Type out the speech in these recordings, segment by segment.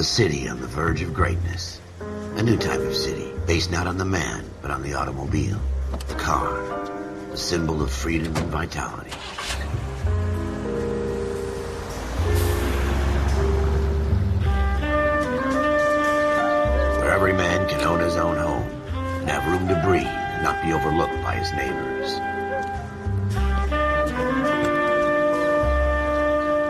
A city on the verge of greatness. A new type of city, based not on the man, but on the automobile. The car. The symbol of freedom and vitality. Where every man can own his own home, and have room to breathe and not be overlooked by his neighbors.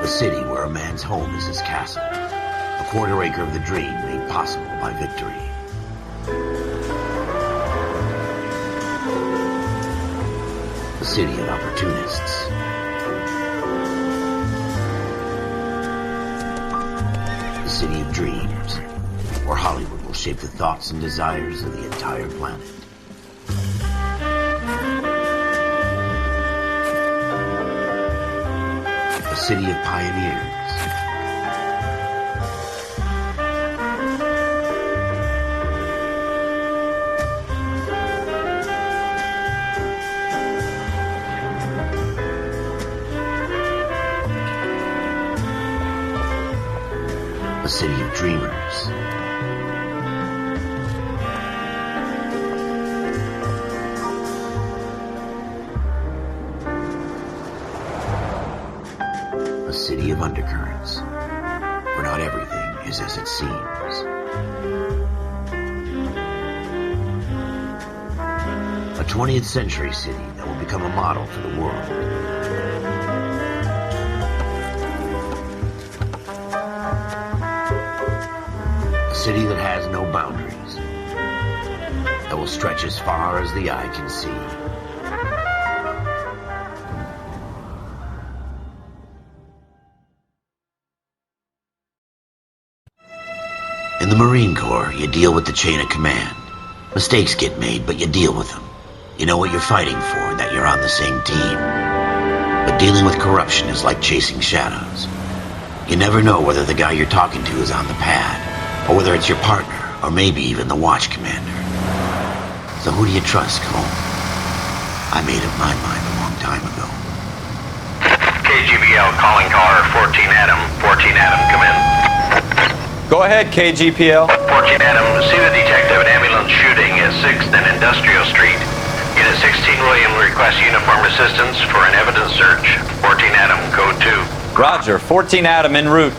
A city where a man's home is his castle. A quarter acre of the dream made possible by victory. A city of opportunists. A city of dreams, where Hollywood will shape the thoughts and desires of the entire planet. A city of pioneers. A city of dreamers. A city of undercurrents, where not everything is as it seems. A 20th century city that will become a model for the world. A city that has no boundaries, that will stretch as far as the eye can see. In the Marine Corps, you deal with the chain of command. Mistakes get made, but you deal with them. You know what you're fighting for and that you're on the same team. But dealing with corruption is like chasing shadows. You never know whether the guy you're talking to is on the pad, or whether it's your partner, or maybe even the watch commander. So who do you trust, Cole? I made up my mind a long time ago. KGBL calling car 14 Adam. 14 Adam, come in. Go ahead, KGPL. 14 Adam, see the detective at ambulance shooting at 6th and Industrial Street. Unit 16 William requests uniform assistance for an evidence search. 14 Adam, code 2. Roger, 14 Adam en route.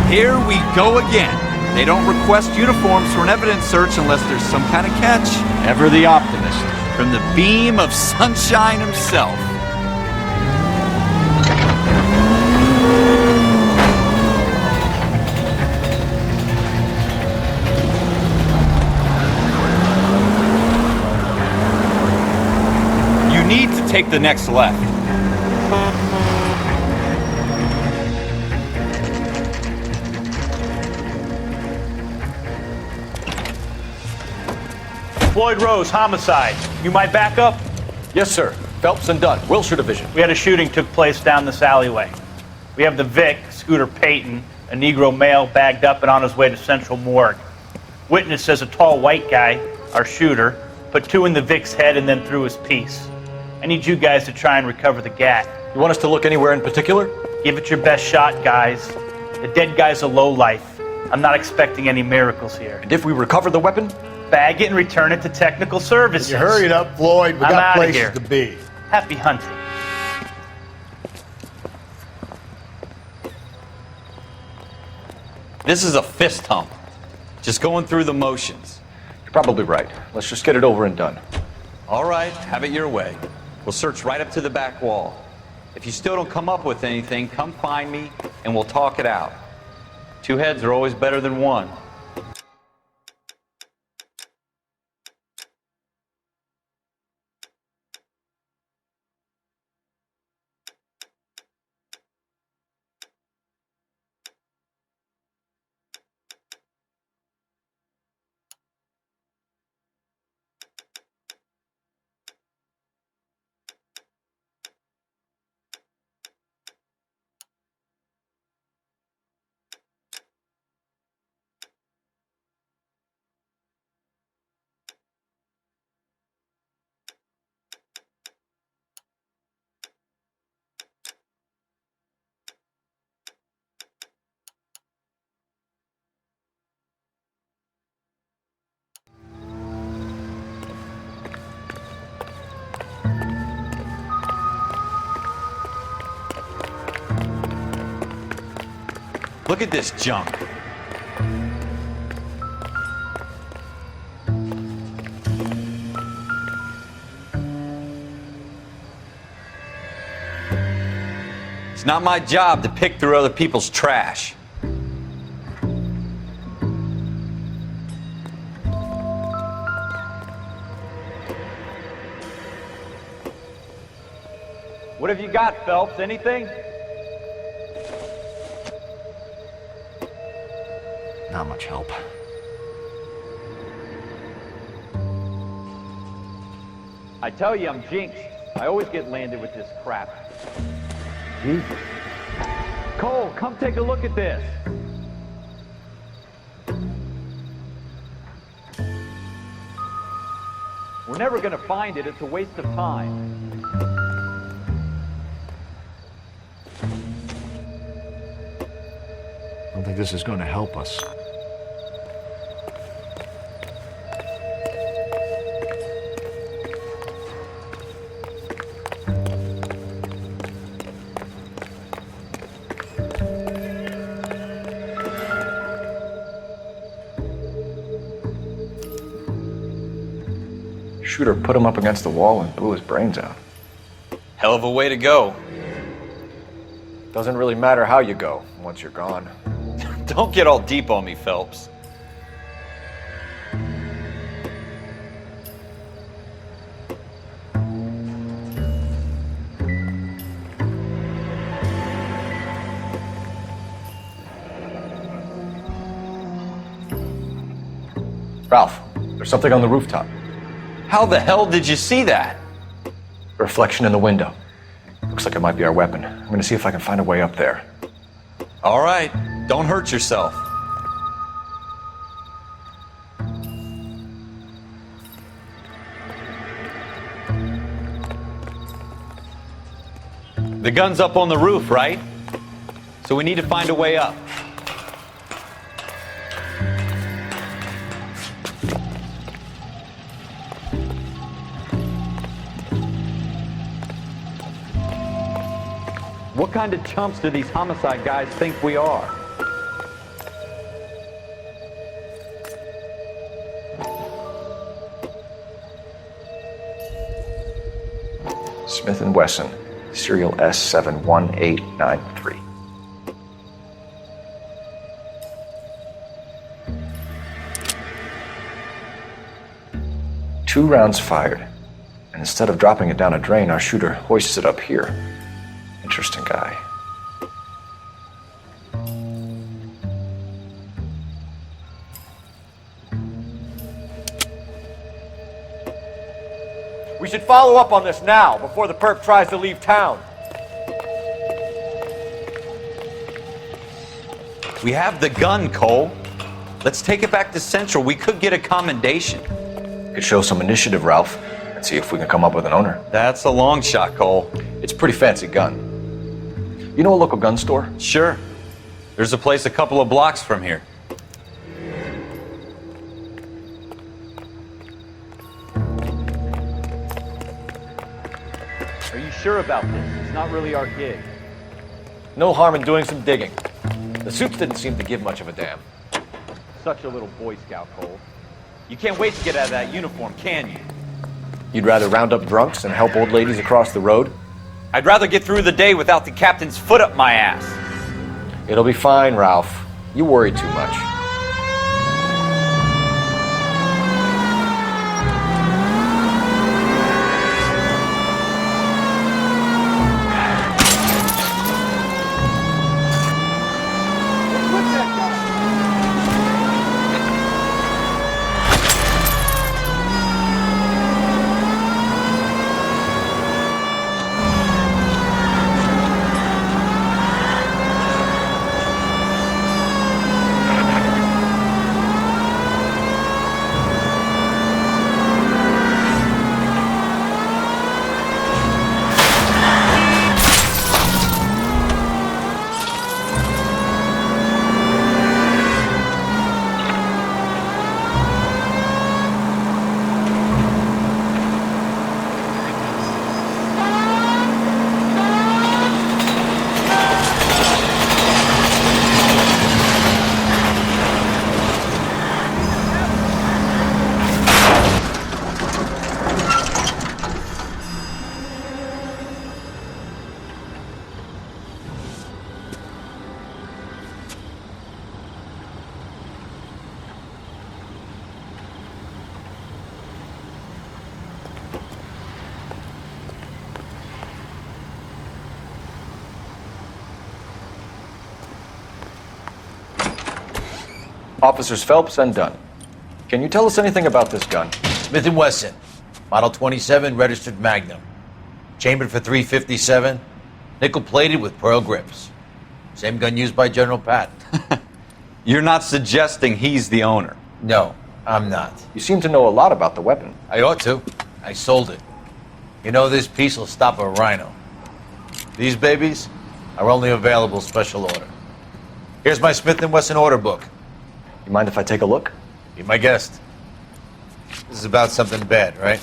Here we go again. They don't request uniforms for an evidence search unless there's some kind of catch. Ever the optimist. From the beam of sunshine himself. You need to take the next left. Floyd Rose, homicide. You might back up? Yes, sir. Phelps and Dunn, Wilshire Division. We had a shooting took place down this alleyway. We have the Vic, Scooter Payton, a Negro male bagged up and on his way to Central Morgue. Witness says a tall white guy, our shooter, put 2 in the Vic's head and then threw his piece. I need you guys to try and recover the gat. You want us to look anywhere in particular? Give it your best shot, guys. The dead guy's a lowlife. I'm not expecting any miracles here. And if we recover the weapon? Bag it and return it to technical services. You hurry it up, Floyd. We I'm got outta places here. to be. Happy hunting. This is a fist hump. Just going through the motions. You're probably right. Let's just get it over and done. All right, have it your way. We'll search right up to the back wall. If you still don't come up with anything, come find me and we'll talk it out. 2 heads are always better than 1. Look at this junk. It's not my job to pick through other people's trash. What have you got, Phelps? Anything? Not much help. I tell you, I'm jinxed. I always get landed with this crap. Jesus. Cole, come take a look at this. We're never gonna find it. It's a waste of time. I don't think this is going to help us. Shooter put him up against the wall and blew his brains out. Hell of a way to go. Doesn't really matter how you go once you're gone. Don't get all deep on me, Phelps. Ralph, there's something on the rooftop. How the hell did you see that? A reflection in the window. Looks like it might be our weapon. I'm gonna see if I can find a way up there. All right, don't hurt yourself. The gun's up on the roof, right? So we need to find a way up. What kind of chumps do these homicide guys think we are? Smith & Wesson, serial S71893. Two rounds fired, and instead of dropping it down a drain, our shooter hoists it up here. Interesting guy. We should follow up on this now, before the perp tries to leave town. We have the gun, Cole. Let's take it back to Central. We could get a commendation. Could show some initiative, Ralph, and see if we can come up with an owner. That's a long shot, Cole. It's a pretty fancy gun. You know a local gun store? Sure. There's a place a couple of blocks from here. Are you sure about this? It's not really our gig. No harm in doing some digging. The suits didn't seem to give much of a damn. Such a little Boy Scout, Cole. You can't wait to get out of that uniform, can you? You'd rather round up drunks and help old ladies across the road? I'd rather get through the day without the captain's foot up my ass. It'll be fine, Ralph. You worry too much. Officers Phelps and Dunn. Can you tell us anything about this gun? Smith & Wesson, Model 27, registered Magnum. Chambered for .357, nickel-plated with pearl grips. Same gun used by General Patton. You're not suggesting he's the owner. No, I'm not. You seem to know a lot about the weapon. I ought to. I sold it. You know, this piece will stop a rhino. These babies are only available special order. Here's my Smith & Wesson order book. You mind if I take a look? Be my guest. This is about something bad, right?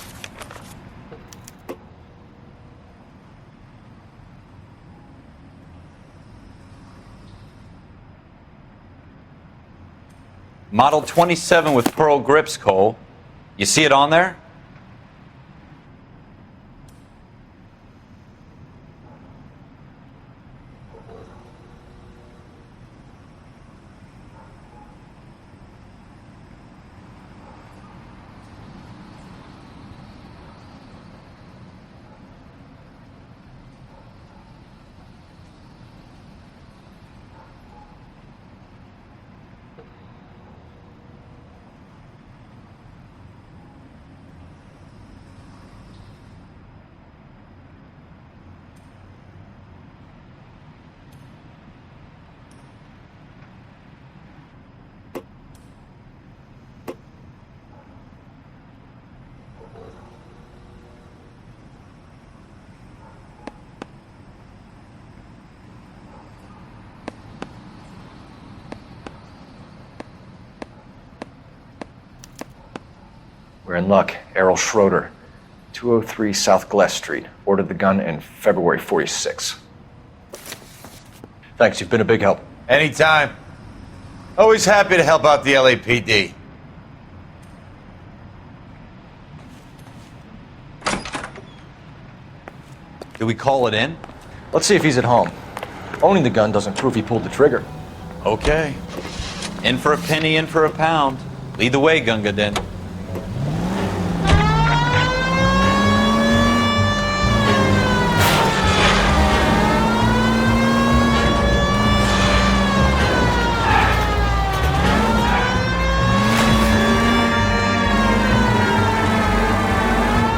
Model 27 with pearl grips, Cole. You see it on there? We're in luck. Errol Schroeder, 203 South Glass Street. Ordered the gun in February 46. Thanks, you've been a big help. Anytime. Always happy to help out the LAPD. Do we call it in? Let's see if he's at home. Owning the gun doesn't prove he pulled the trigger. Okay. In for a penny, in for a pound. Lead the way, Gunga Din.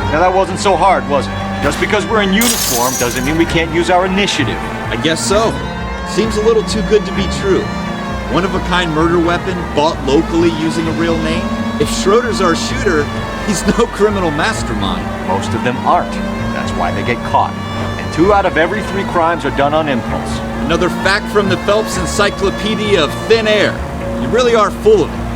Now that wasn't so hard, was it? Just because we're in uniform doesn't mean we can't use our initiative. I guess so. Seems a little too good to be true. One-of-a-kind murder weapon bought locally using a real name? If Schroeder's our shooter, he's no criminal mastermind. Most of them aren't. That's why they get caught. And 2 out of every 3 crimes are done on impulse. Another fact from the Phelps Encyclopedia of Thin Air. You really are full of it.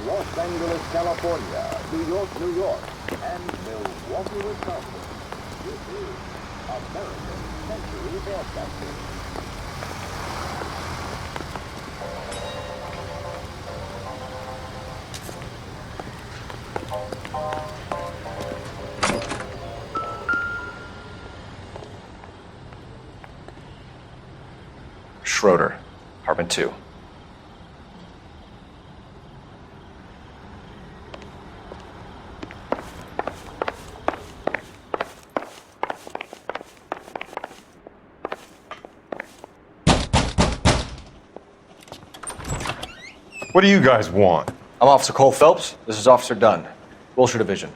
Los Angeles, California, New York, New York, and Milwaukee, Wisconsin. This is American Century Broadcasting. Schroeder, apartment 2. What do you guys want? I'm Officer Cole Phelps. This is Officer Dunn, Wilshire Division.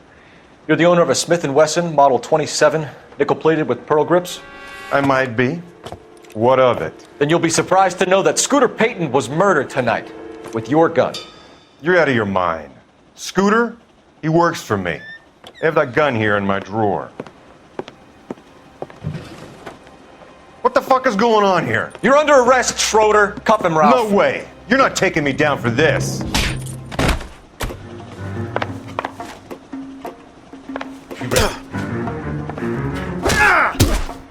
You're the owner of a Smith & Wesson Model 27, nickel-plated with pearl grips? I might be. What of it? Then you'll be surprised to know that Scooter Payton was murdered tonight with your gun. You're out of your mind. Scooter? He works for me. I have that gun here in my drawer. What the fuck is going on here? You're under arrest, Schroeder. Cuff him, Ralph. No way. You're not taking me down for this.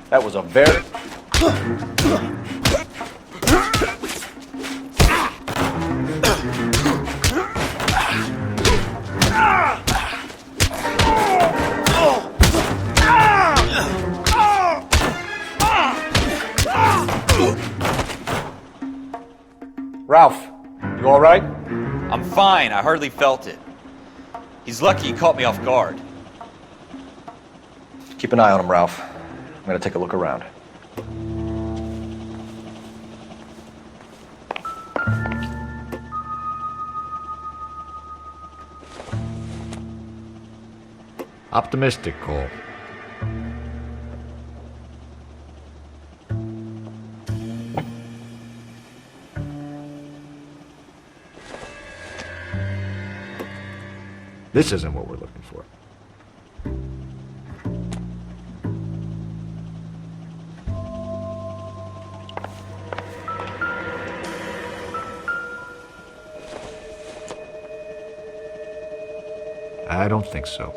That was a very... Ralph, you all right? I'm fine. I hardly felt it. He's lucky he caught me off guard. Keep an eye on him, Ralph. I'm gonna take a look around. Optimistic, Cole. This isn't what we're looking for. I don't think so.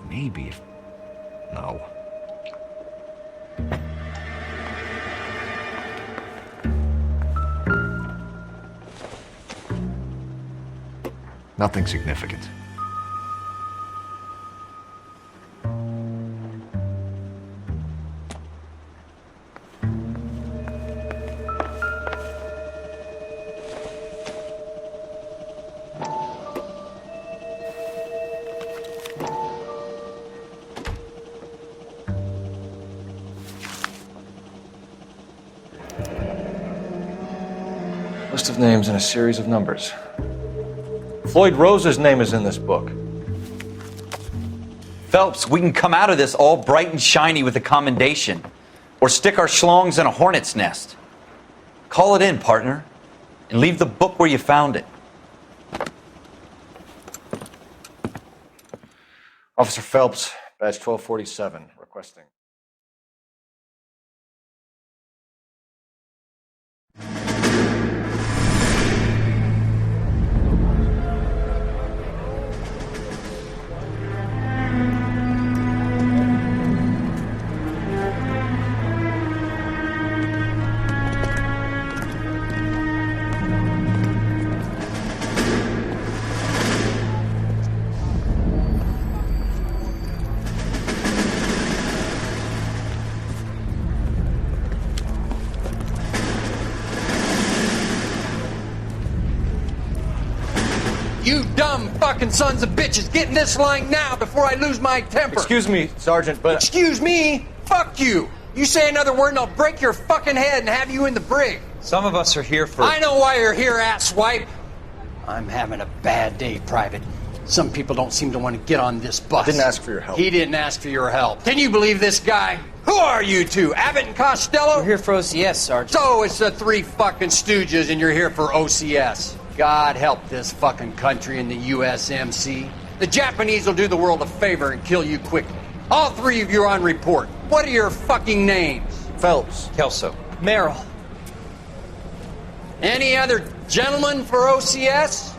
Maybe if... No. Nothing significant. List of names and a series of numbers. Floyd Rose's name is in this book. Phelps, we can come out of this all bright and shiny with a commendation. Or stick our schlongs in a hornet's nest. Call it in, partner. And leave the book where you found it. Officer Phelps, badge 1247, requesting. You dumb fucking sons of bitches, get in this line now before I lose my temper. Excuse me, Sergeant, but... Excuse me? Fuck you. You say another word and I'll break your fucking head and have you in the brig. Some of us are here for... I know why you're here, asswipe. I'm having a bad day, Private. Some people don't seem to want to get on this bus. Didn't ask for your help. He didn't ask for your help. Can you believe this guy? Who are you two? Abbott and Costello? We're here for OCS, Sergeant. So it's the three fucking stooges and you're here for OCS. God help this fucking country and the USMC. The Japanese will do the world a favor and kill you quickly. All three of you are on report. What are your fucking names? Phelps. Kelso. Merrill. Any other gentlemen for OCS?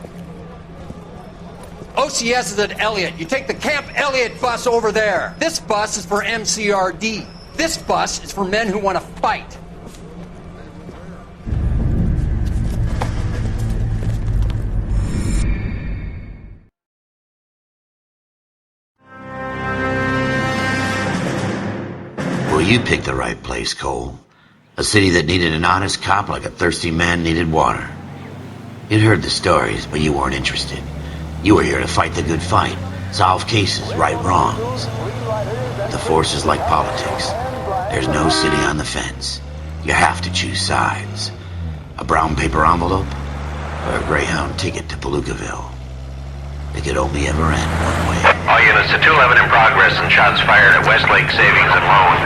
OCS is at Elliott. You take the Camp Elliott bus over there. This bus is for MCRD. This bus is for men who want to fight. Well, you picked the right place, Cole. A city that needed an honest cop like a thirsty man needed water. You'd heard the stories, but you weren't interested. You were here to fight the good fight, solve cases, right wrongs. The force is like politics. There's no sitting on the fence. You have to choose sides. A brown paper envelope or a Greyhound ticket to Palookaville. It could only ever end one way. All units to 211 in progress and shots fired at Westlake Savings and Loan,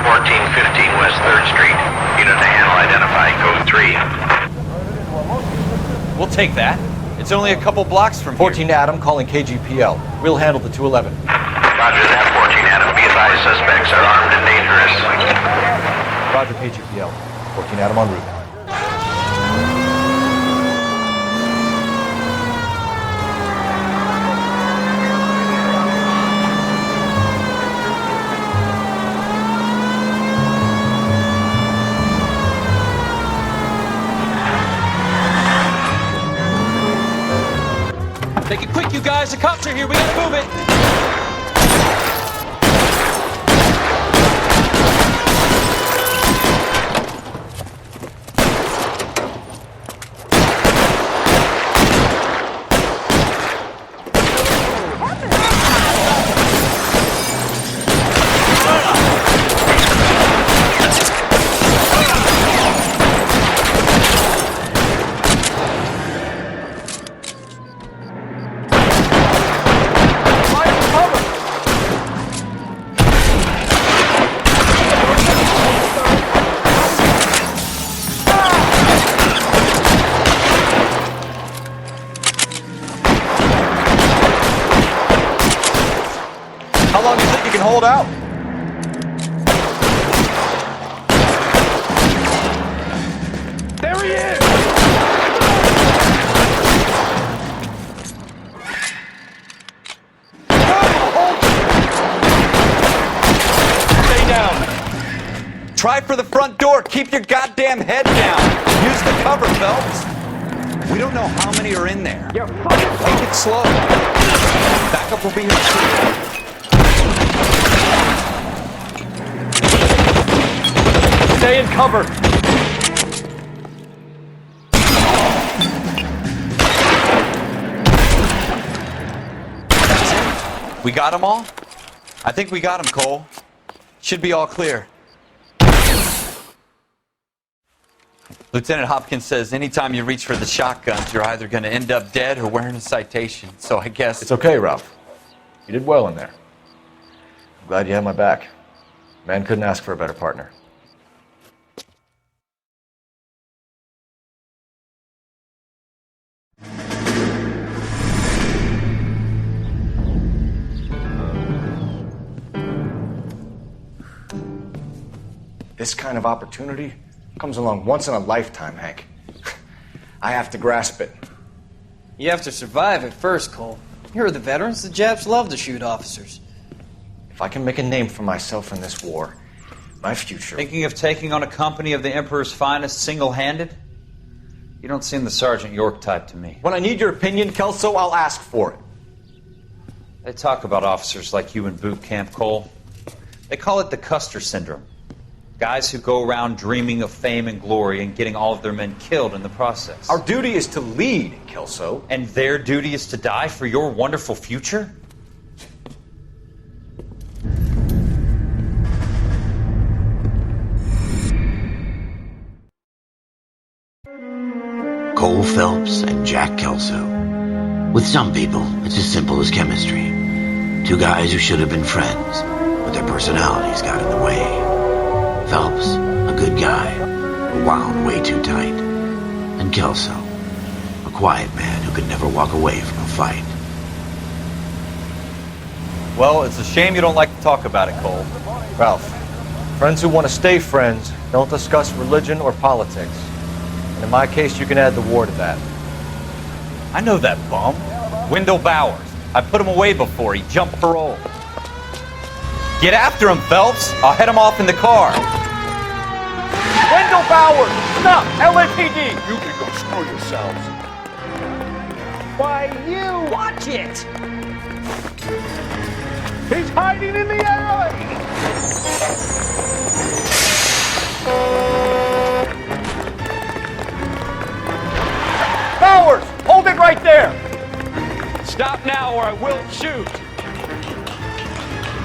1415 West 3rd Street. Unit to handle identified, code 3. We'll take that. It's only a couple blocks from 14 Adam calling KGPL. We'll handle the 211. Roger that, 14 Adam. Be advised. advised suspects are armed and dangerous. Roger, KGPL. 14 Adam en route. Make it quick, you guys. The cops are here. We gotta move it. How long do you think you can hold out? There he is! Stay down. Try for the front door. Keep your goddamn head down. Use the cover, Phelps. We don't know how many are in there. You're fucking... Take it slow. Backup will be here soon. Stay in cover. We got them all? I think we got them, Cole. Should be all clear. Lieutenant Hopkins says anytime you reach for the shotguns, you're either going to end up dead or wearing a citation. So I guess... It's okay, Ralph. You did well in there. I'm glad you had my back. Man couldn't ask for a better partner. This kind of opportunity comes along once in a lifetime, Hank. I have to grasp it. You have to survive at first, Cole. You're the veterans. The Japs love to shoot officers. If I can make a name for myself in this war, my future... Thinking of taking on a company of the Emperor's finest single-handed? You don't seem the Sergeant York type to me. When I need your opinion, Kelso, I'll ask for it. They talk about officers like you in boot camp, Cole. They call it the Custer Syndrome. Guys who go around dreaming of fame and glory and getting all of their men killed in the process. Our duty is to lead, Kelso. And their duty is to die for your wonderful future? Cole Phelps and Jack Kelso. With some people, it's as simple as chemistry. Two guys who should have been friends, but their personalities got in the way. Phelps, a good guy, but wound way too tight. And Kelso, a quiet man who could never walk away from a fight. Well, it's a shame you don't like to talk about it, Cole. Ralph, friends who want to stay friends don't discuss religion or politics. And in my case, you can add the war to that. I know that bum. Wendell Bowers. I put him away before. He jumped parole. Get after him, Phelps. I'll head him off in the car. Wendell Bowers! Stop! LAPD! You can go screw yourselves. Why, you watch it! He's hiding in the alley! Bowers! Hold it right there! Stop now or I will shoot.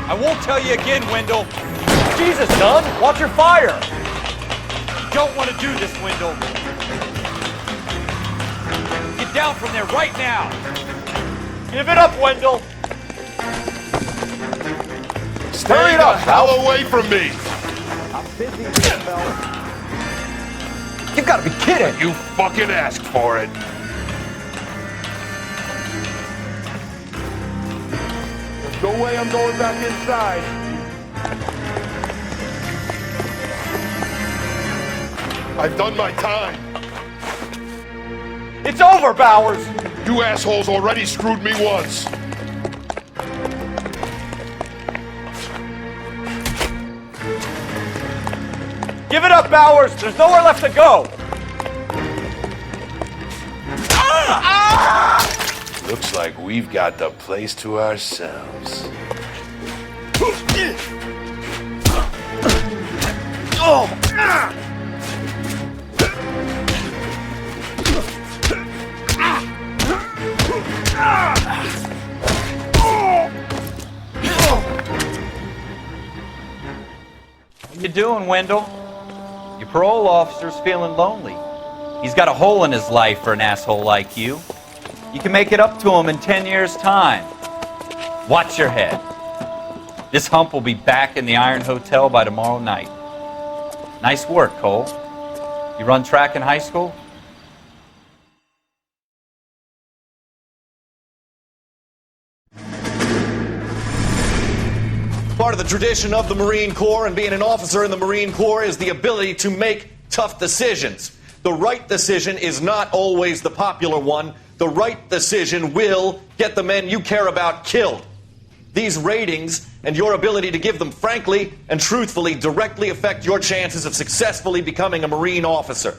I won't tell you again, Wendell. Jesus, son! Watch your fire! Don't want to do this, Wendell. Get down from there right now. Give it up, Wendell! Stay the hell away from me! I'm busy, Wendell. You've got to be kidding! You fucking asked for it. There's no way I'm going back inside. I've done my time. It's over, Bowers! You assholes already screwed me once. Give it up, Bowers! There's nowhere left to go! Looks like we've got the place to ourselves. What you doing, Wendell? Your parole officer's feeling lonely. He's got a hole in his life for an asshole like you. You can make it up to him in 10 years' time. Watch your head. This hump will be back in the Iron Hotel by tomorrow night. Nice work, Cole. You run track in high school? Part of the tradition of the Marine Corps and being an officer in the Marine Corps is the ability to make tough decisions. The right decision is not always the popular one. The right decision will get the men you care about killed. These ratings and your ability to give them frankly and truthfully directly affect your chances of successfully becoming a Marine officer.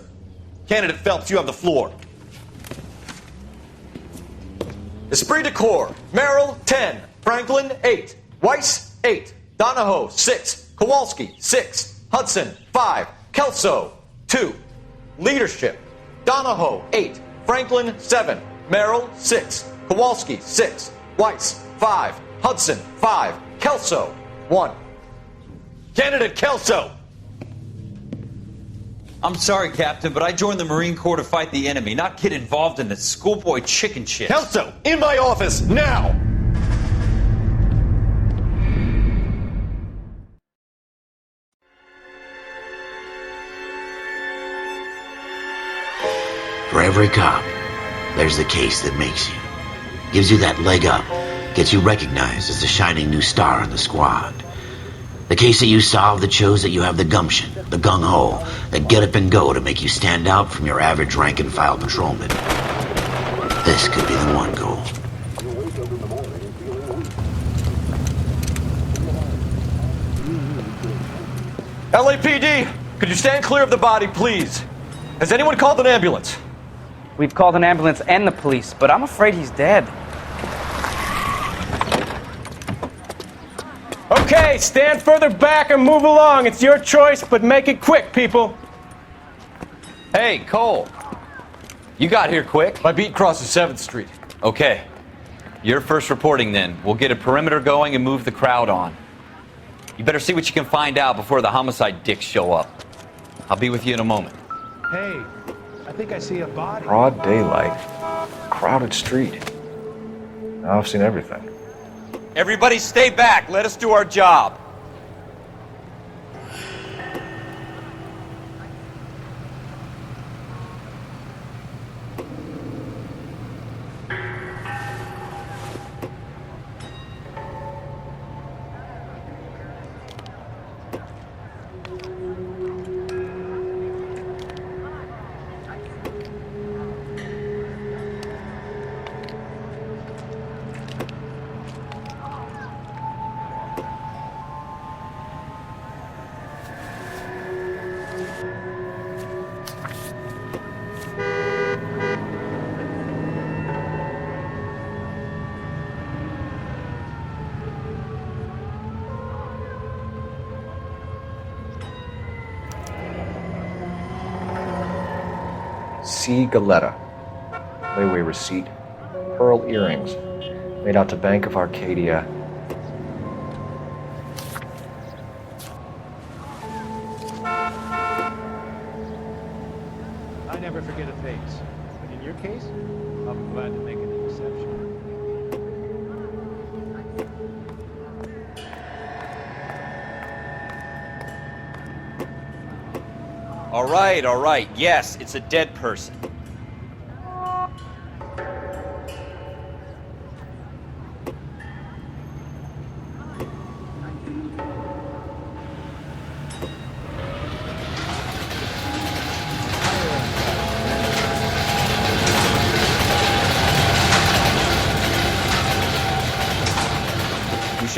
Candidate Phelps, you have the floor. Esprit de Corps, Merrill, 10. Franklin, 8. Weiss, 8. Donahoe, 6. Kowalski, 6. Hudson, 5. Kelso, 2. Leadership, Donahoe, 8. Franklin, 7. Merrill, 6. Kowalski, 6. Weiss, 5. Hudson, 5. Kelso, 1. Candidate Kelso! I'm sorry, Captain, but I joined the Marine Corps to fight the enemy, not get involved in this schoolboy chicken shit. Kelso, in my office, now! For every cop, there's the case that makes you. Gives you that leg up, gets you recognized as the shining new star in the squad. The case that you solve that shows that you have the gumption, the gung-ho, the get up and go to make you stand out from your average rank-and-file patrolman. This could be the one, Cole. LAPD, could you stand clear of the body, please? Has anyone called an ambulance? We've called an ambulance and the police, but I'm afraid he's dead. Okay, stand further back and move along. It's your choice, but make it quick, people. Hey, Cole. You got here quick. My beat crosses 7th Street. Okay. You're first reporting then. We'll get a perimeter going and move the crowd on. You better see what you can find out before the homicide dicks show up. I'll be with you in a moment. Hey, I think I see a body. Broad daylight, crowded street. Now I've seen everything. Everybody stay back. Let us do our job. C. Galetta. Layaway receipt. Pearl earrings. Made out to Bank of Arcadia. I never forget a face. But in your case, I'll be glad to make an exception. All right. Yes, it's a dead person.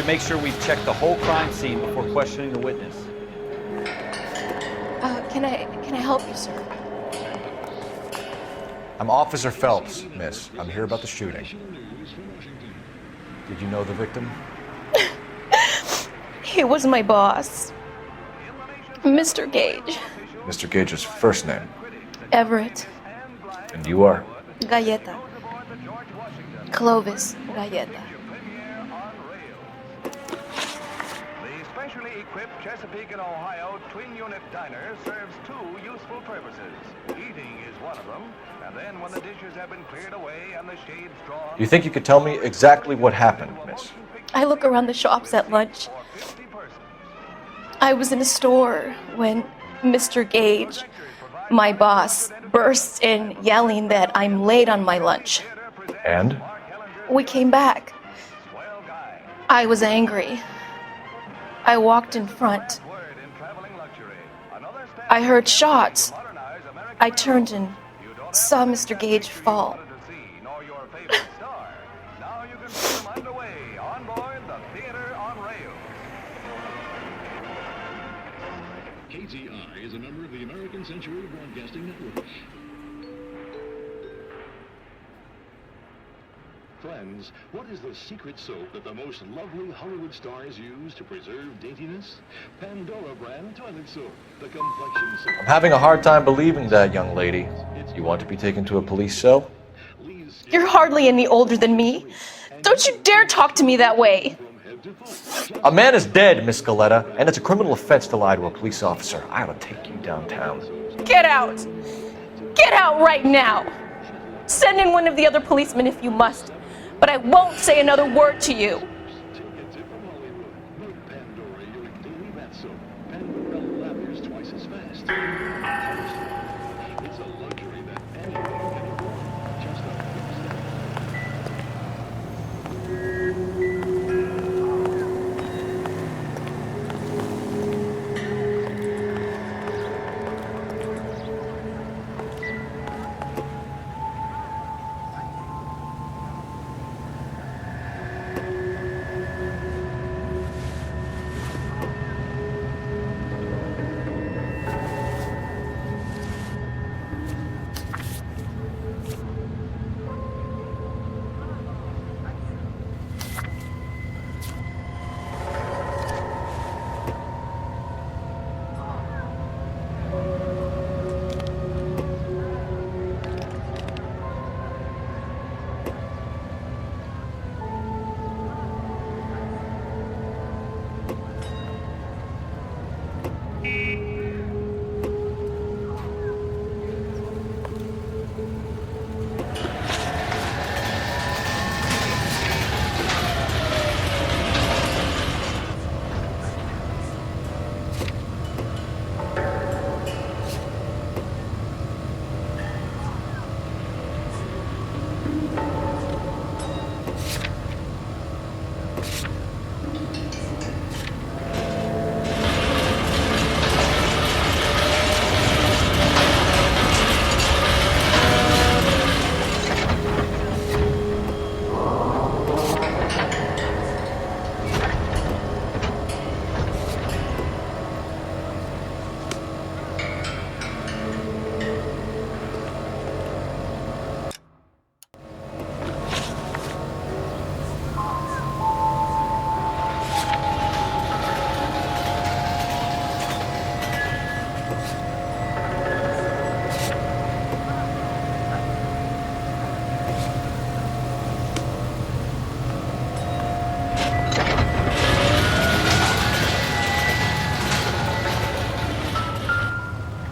should make sure we check the whole crime scene before questioning the witness. Can I help you, sir? I'm Officer Phelps, miss. I'm here about the shooting. Did you know the victim? He was my boss, Mr. Gage. Mr. Gage's first name. Everett. And you are? Galleta. Clovis Galleta. The specially equipped Chesapeake and Ohio twin-unit diner serves two useful purposes. Eating is one of them, and then when the dishes have been cleared away and the shades drawn... You think you could tell me exactly what happened, miss? I look around the shops at lunch. I was in a store when Mr. Gage, my boss, bursts in yelling that I'm late on my lunch. And? We came back. I was angry. I walked in front. I heard shots. I turned and saw Mr. Gage fall. KTI is a member of the American Century Broadcasting Network. Friends, what is the secret soap that the most lovely Hollywood stars use to preserve daintiness? Pandora brand toilet soap, the complexion soap. I'm having a hard time believing that, young lady. You want to be taken to a police cell? You're hardly any older than me. Don't you dare talk to me that way. A man is dead, Miss Galleta, and it's a criminal offense to lie to a police officer. I ought to take you downtown. Get out! Get out right now! Send in one of the other policemen if you must, but I won't say another word to you.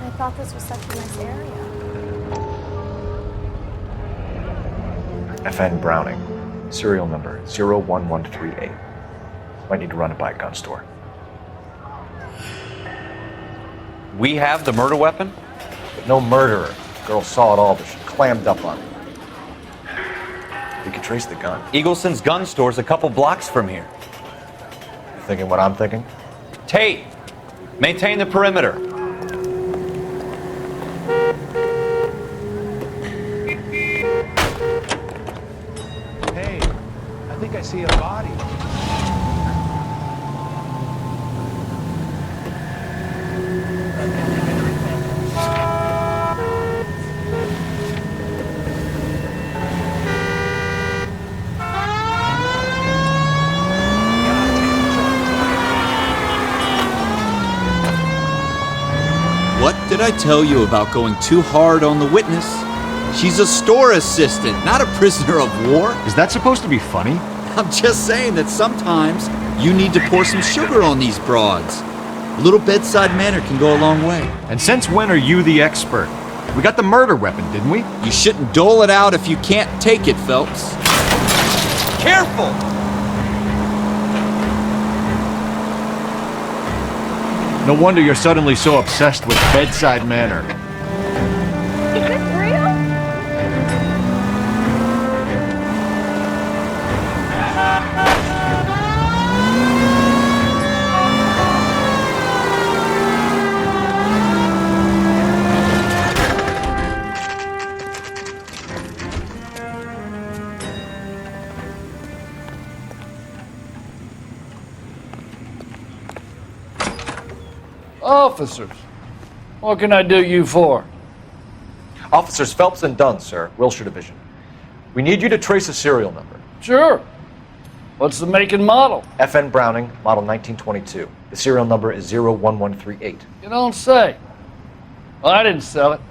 I thought this was such a nice area. FN Browning, serial number 01138. Might need to run it by a gun store. We have the murder weapon? But no murderer. Girl saw it all, but she clammed up on it. We could trace the gun. Eagleson's gun store's a couple blocks from here. You thinking what I'm thinking? Tate, maintain the perimeter. Hey, I think I see a body. did I tell you about going too hard on the witness? She's a store assistant, not a prisoner of war. Is that supposed to be funny? I'm just saying that sometimes you need to pour some sugar on these broads. A little bedside manner can go a long way. And since when are you the expert? We got the murder weapon, didn't we? You shouldn't dole it out if you can't take it, Phelps. Careful! No wonder you're suddenly so obsessed with bedside manner. Is this real? Officers, what can I do you for? Officers Phelps and Dunn, sir, Wilshire Division. We need you to trace a serial number. Sure. What's the make and model? FN Browning, model 1922. The serial number is 01138. You don't say. Well, I didn't sell it.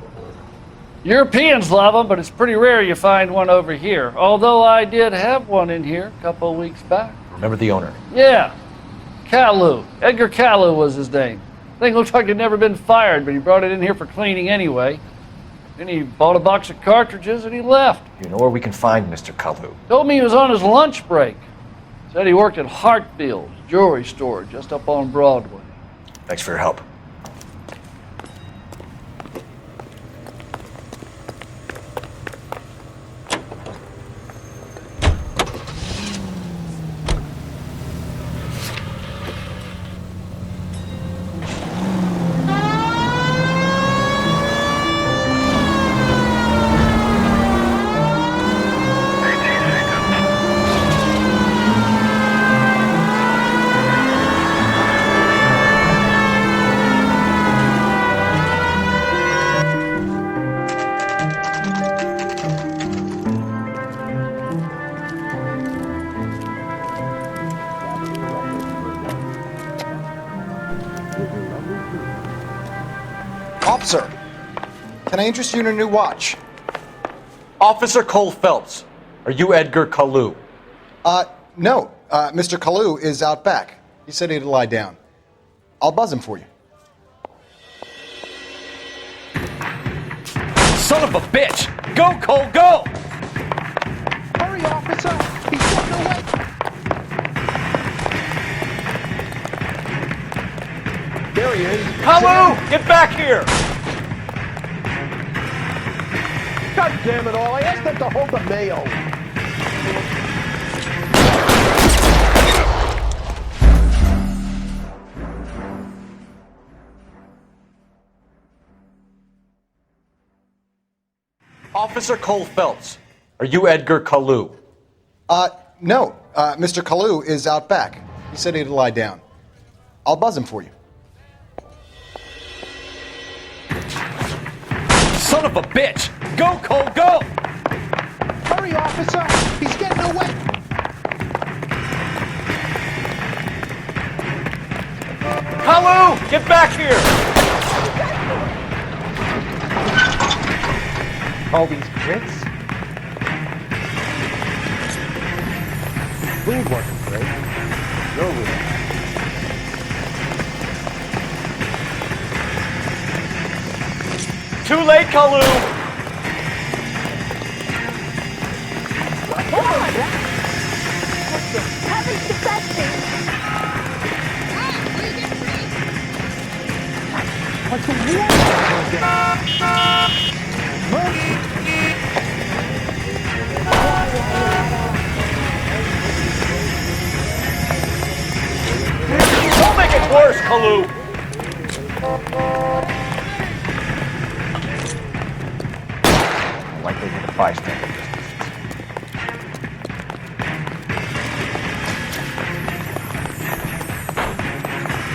Europeans love them, but it's pretty rare you find one over here. Although I did have one in here a couple of weeks back. Remember the owner? Yeah. Kalu. Edgar Kalu was his name. Thing looks like he'd never been fired, but he brought it in here for cleaning anyway. Then he bought a box of cartridges and he left. You know where we can find Mr. Kalu? Told me he was on his lunch break. Said he worked at Hartfield's jewelry store just up on Broadway. Thanks for your help. Officer, can I interest you in a new watch? Officer Cole Phelps, are you Edgar Kalu? No. Mr. Kalu is out back. He said he'd lie down. I'll buzz him for you. Son of a bitch! Go, Cole, go! Hurry, officer! He's getting away! There he is. Kalu, get back here! God damn it all, I asked them to hold the mayo. Officer Cole Phelps, are you Edgar Kalu? No. Mr. Kalu is out back. He said he'd lie down. I'll buzz him for you. Son of a bitch! Go, Cole, go! Hurry, officer! He's getting away! Kalu, get back here! All these bricks? Food wasn't great. Your room. Too late, Kalu! Don't make it worse, Kalu! Likely to the bystander.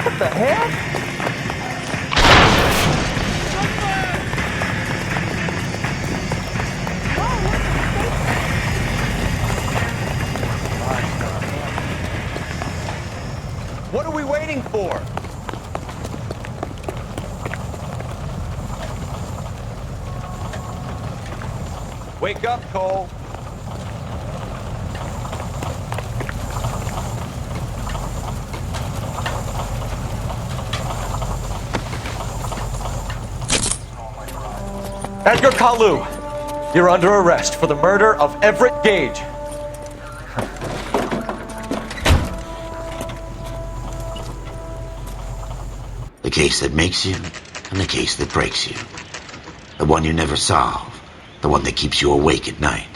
What the hell? What are we waiting for? Wake up, Cole. Edgar Kalu, you're under arrest for the murder of Everett Gage. The case that makes you, and the case that breaks you. The one you never solve, the one that keeps you awake at night.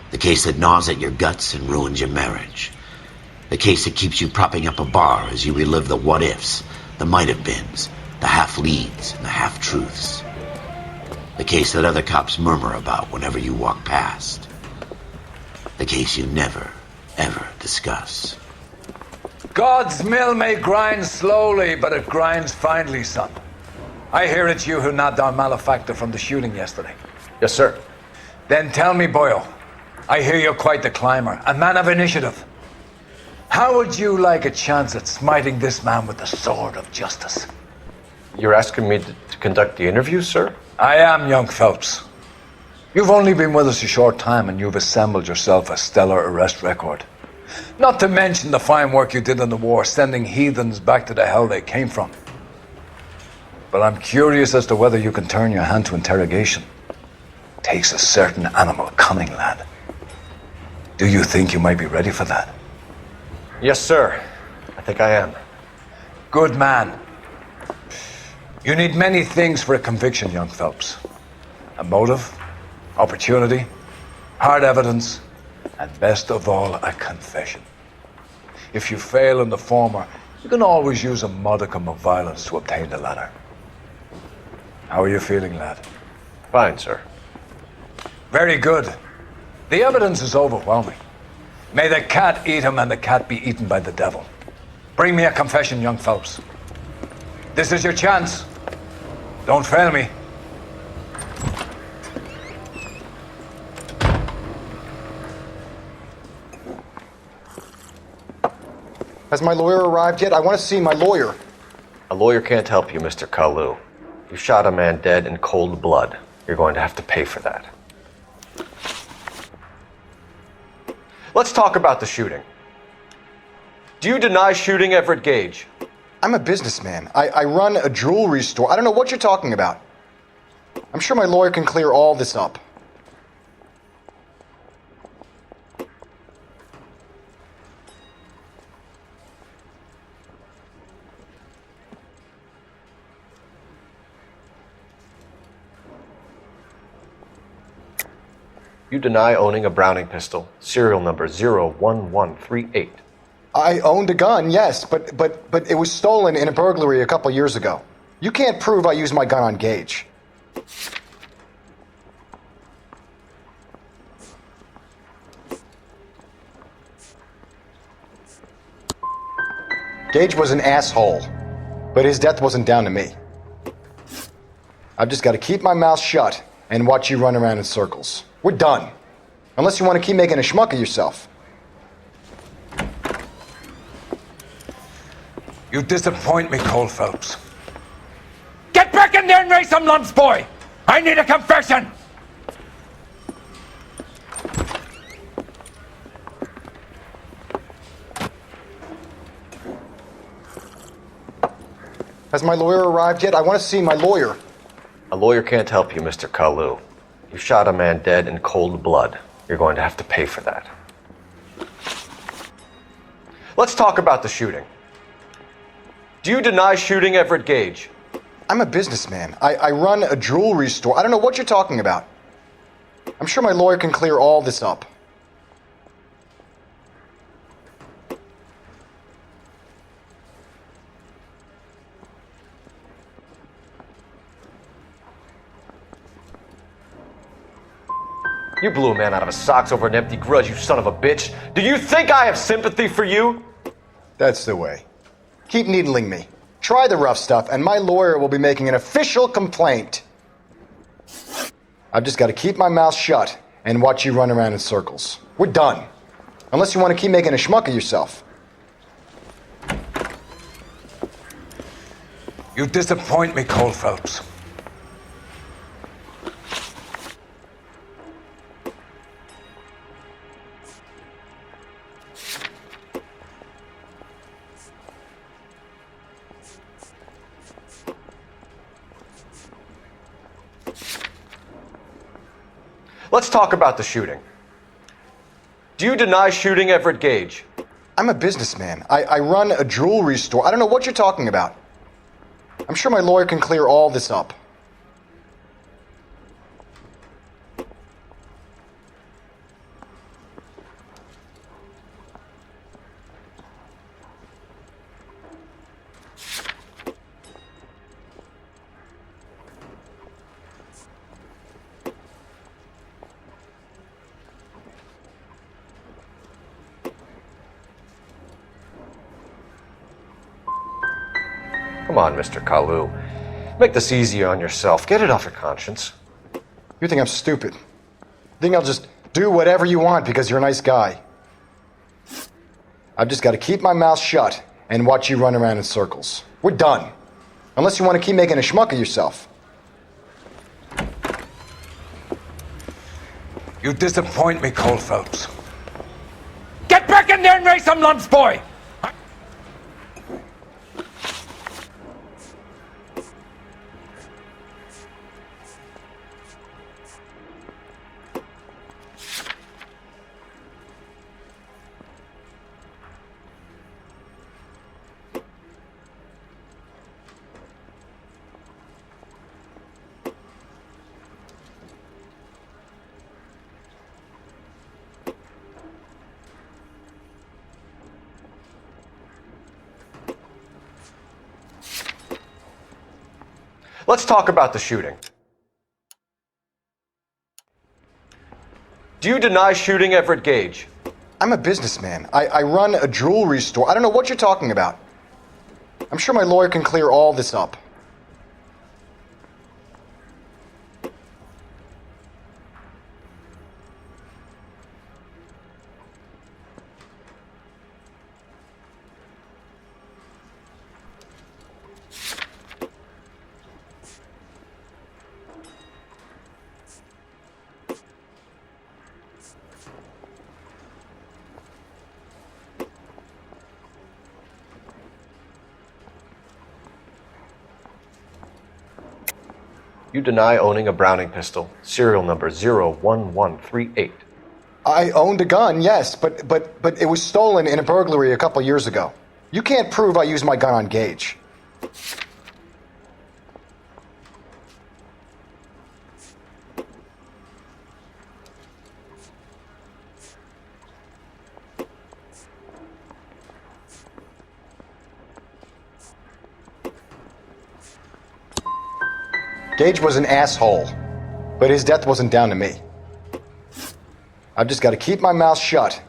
The case that gnaws at your guts and ruins your marriage. The case that keeps you propping up a bar as you relive the what-ifs, the might-have-beens, the half-leads, and the half-truths. The case that other cops murmur about whenever you walk past. The case you never, ever discuss. God's mill may grind slowly, but it grinds finely, son. I hear it's you who nabbed our malefactor from the shooting yesterday. Yes, sir. Then tell me, Boyle, I hear you're quite the climber, a man of initiative. How would you like a chance at smiting this man with the sword of justice? You're asking me to conduct the interview, sir? I am, young Phelps. You've only been with us a short time and you've assembled yourself a stellar arrest record. Not to mention the fine work you did in the war, sending heathens back to the hell they came from. But I'm curious as to whether you can turn your hand to interrogation. Takes a certain animal cunning, lad. Do you think you might be ready for that? Yes, sir. I think I am. Good man. You need many things for a conviction, young Phelps. A motive, opportunity, hard evidence, and best of all, a confession. If you fail in the former, you can always use a modicum of violence to obtain the latter. How are you feeling, lad? Fine, sir. Very good. The evidence is overwhelming. May the cat eat him and the cat be eaten by the devil. Bring me a confession, young Phelps. This is your chance. Don't fail me. Has my lawyer arrived yet? I want to see my lawyer. A lawyer can't help you, Mr. Kalu. You shot a man dead in cold blood. You're going to have to pay for that. Let's talk about the shooting. Do you deny shooting Everett Gage? I'm a businessman. I run a jewelry store. I don't know what you're talking about. I'm sure my lawyer can clear all this up. You deny owning a Browning pistol, serial number 01138. I owned a gun, yes, but it was stolen in a burglary a couple years ago. You can't prove I used my gun on Gage. Gage was an asshole, but his death wasn't down to me. I've just got to keep my mouth shut and watch you run around in circles. We're done. Unless you want to keep making a schmuck of yourself. You disappoint me, Cole Phelps. Get back in there and raise some lumps, boy! I need a confession! Has my lawyer arrived yet? I want to see my lawyer. A lawyer can't help you, Mr. Kalu. You shot a man dead in cold blood. You're going to have to pay for that. Let's talk about the shooting. Do you deny shooting Everett Gage? I'm a businessman. I run a jewelry store. I don't know what you're talking about. I'm sure my lawyer can clear all this up. You blew a man out of his socks over an empty grudge, you son of a bitch. Do you think I have sympathy for you? That's the way. Keep needling me. Try the rough stuff, and my lawyer will be making an official complaint. I've just got to keep my mouth shut and watch you run around in circles. We're done. Unless you want to keep making a schmuck of yourself. You disappoint me, Cole Phelps. Let's talk about the shooting. Do you deny shooting Everett Gage? I'm a businessman. I run a jewelry store. I don't know what you're talking about. I'm sure my lawyer can clear all this up. Come on, Mr. Kalu. Make this easier on yourself. Get it off your conscience. You think I'm stupid? You think I'll just do whatever you want because you're a nice guy? I've just got to keep my mouth shut and watch you run around in circles. We're done. Unless you want to keep making a schmuck of yourself. You disappoint me, Cole Phelps. Get back in there and raise some lumps, boy! Let's talk about the shooting. Do you deny shooting Everett Gage? I'm a businessman. I run a jewelry store. I don't know what you're talking about. I'm sure my lawyer can clear all this up. You deny owning a Browning pistol, serial number 01138. I owned a gun, yes, but it was stolen in a burglary a couple years ago. You can't prove I used my gun on Gage. Gage was an asshole, but his death wasn't down to me. I've just got to keep my mouth shut